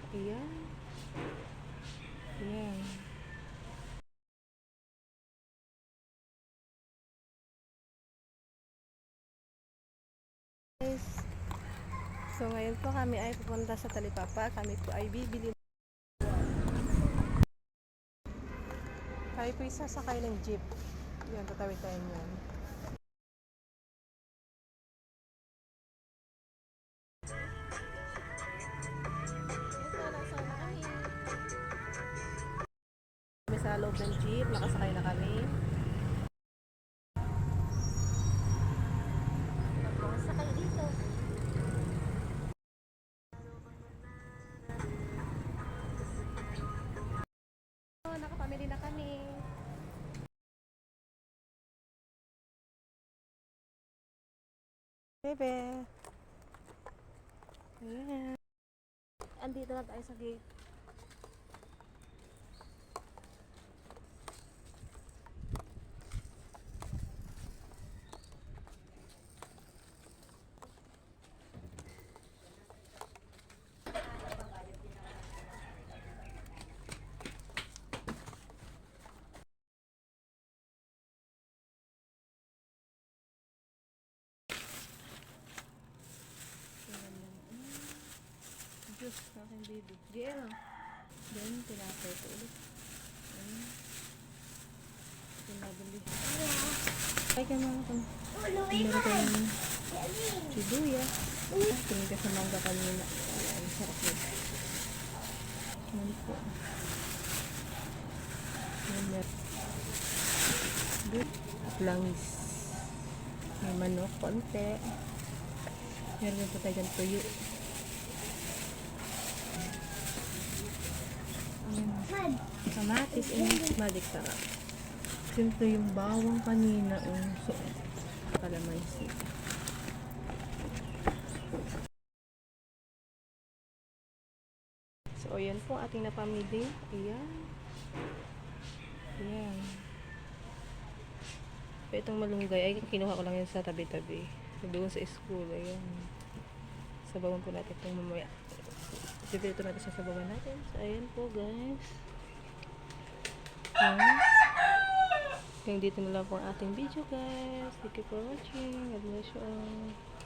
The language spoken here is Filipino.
Ayan. Ayan. Guys, so ngayon po kami ay pupunta sa Talipapa. Kami po ay bibili. Kami po isasakay ng jeep. Yan, tatawid tayo yan. Kami sa loob ng jeep, nakasakay na kami. Sakay dito. So, nakapamili na kami. Bebe. Ayan. Andito na tayo sa gate. Diyos sa aking baby. GL. Then, tinapay ito ulit. Ayan. Pinabili. Ay, ka mga kung meron tayong chibuya. Tingin ka sa mangga kanina. Ayan, sarap yun. Ayan po. Ayan, meron. Good. At langis. May manok, konti. Meron po tayo dyan tuyo. Ayan. Kamatis. Magic sarap. Siyempre yung bawang kanina. So, kalamansi. So, ayan po ating napamili. Ayan. Ayan. So, itong malunggay, ay kinuha ko lang yan sa tabi-tabi. Doon sa school. Ayan. Sabawan po natin itong mamaya. Dito natin sa sabawan natin. So, ayan po guys. Ayan. Hanggang dito na lang po ang ating video guys. Thank you for watching. God bless you all.